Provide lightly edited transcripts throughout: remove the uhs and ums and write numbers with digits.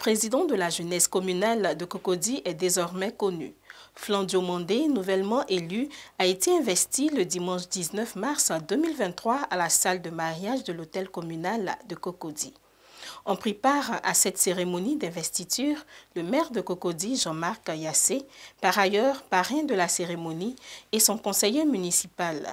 président de la jeunesse communale de Cocody est désormais connu. Flandio Mandé, nouvellement élu, a été investi le dimanche 19 mars 2023 à la salle de mariage de l'hôtel communal de Cocody. On prit part à cette cérémonie d'investiture le maire de Cocody, Jean-Marc Yassé, par ailleurs parrain de la cérémonie, et son conseiller municipal.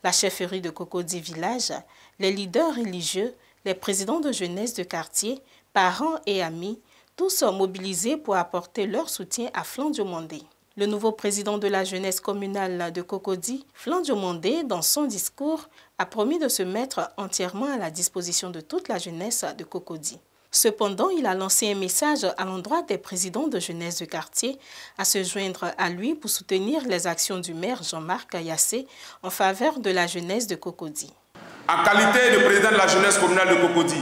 La chefferie de Cocody Village, les leaders religieux, les présidents de jeunesse de quartier, parents et amis, tous mobilisés pour apporter leur soutien à Flandio Mandé. Le nouveau président de la jeunesse communale de Cocody, Flandio Mandé, dans son discours, a promis de se mettre entièrement à la disposition de toute la jeunesse de Cocody. Cependant, il a lancé un message à l'endroit des présidents de jeunesse de quartier à se joindre à lui pour soutenir les actions du maire Jean-Marc Yassé en faveur de la jeunesse de Cocody. En qualité de président de la jeunesse communale de Cocody,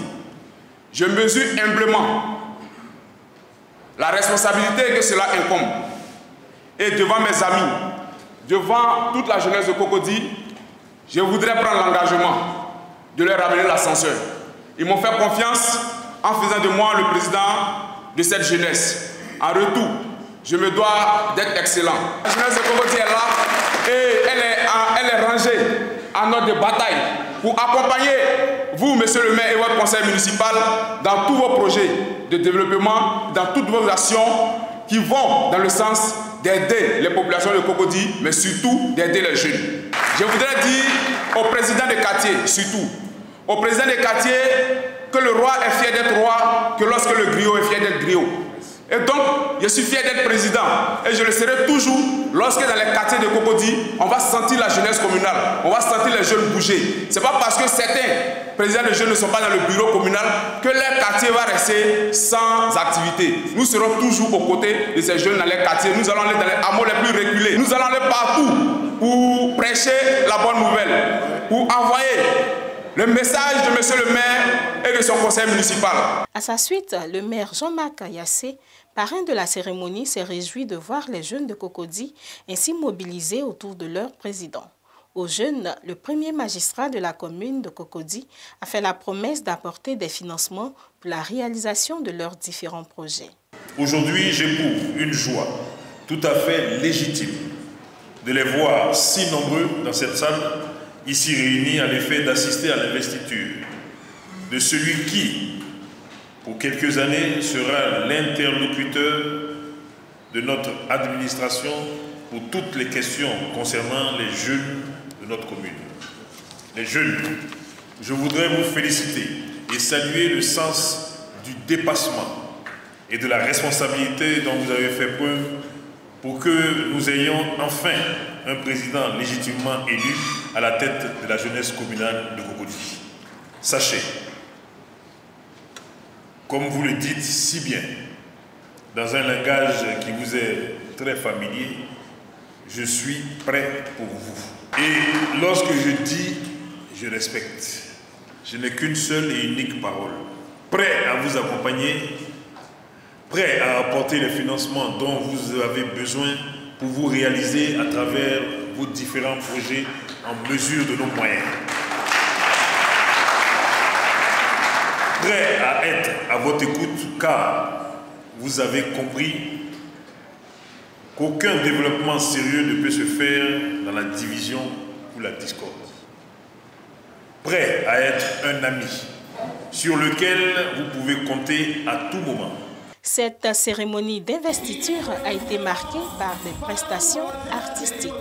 je mesure humblement la responsabilité que cela incombe. Et devant mes amis, devant toute la jeunesse de Cocody, je voudrais prendre l'engagement de leur ramener l'ascenseur. Ils m'ont fait confiance en faisant de moi le président de cette jeunesse. En retour, je me dois d'être excellent. La jeunesse de Cocody est là et elle est rangée en ordre de bataille pour accompagner vous, monsieur le maire et votre conseil municipal, dans tous vos projets de développement, dans toutes vos actions qui vont dans le sens d'aider les populations de Cocody, mais surtout d'aider les jeunes. Je voudrais dire au président des quartiers, surtout, au président des quartiers, que le roi est fier d'être roi, que lorsque le griot est fier d'être griot. Et donc, je suis fier d'être président et je le serai toujours lorsque dans les quartiers de Cocody, on va sentir la jeunesse communale, on va sentir les jeunes bouger. Ce n'est pas parce que certains présidents de jeunes ne sont pas dans le bureau communal que leur quartier va rester sans activité. Nous serons toujours aux côtés de ces jeunes dans les quartiers. Nous allons aller dans les hameaux les plus reculés. Nous allons aller partout pour prêcher la bonne nouvelle, pour envoyer le message de monsieur le maire et de son conseil municipal. À sa suite, le maire Jean-Marc Yassé, parrain de la cérémonie, s'est réjoui de voir les jeunes de Cocody ainsi mobilisés autour de leur président. Aux jeunes, le premier magistrat de la commune de Cocody a fait la promesse d'apporter des financements pour la réalisation de leurs différents projets. Aujourd'hui, j'éprouve une joie tout à fait légitime de les voir si nombreux dans cette salle, ici réunis à l'effet d'assister à l'investiture de celui qui, pour quelques années, sera l'interlocuteur de notre administration pour toutes les questions concernant les jeunes de notre commune. Les jeunes, je voudrais vous féliciter et saluer le sens du dépassement et de la responsabilité dont vous avez fait preuve pour que nous ayons enfin un président légitimement élu à la tête de la jeunesse communale de Cocody. Sachez, comme vous le dites si bien, dans un langage qui vous est très familier, je suis prêt pour vous. Et lorsque je dis je respecte, je n'ai qu'une seule et unique parole. Prêt à vous accompagner, prêt à apporter les financements dont vous avez besoin pour vous réaliser à travers vos différents projets en mesure de nos moyens. Prêt à être à votre écoute car vous avez compris qu'aucun développement sérieux ne peut se faire dans la division ou la discorde. Prêt à être un ami sur lequel vous pouvez compter à tout moment. Cette cérémonie d'investiture a été marquée par des prestations artistiques.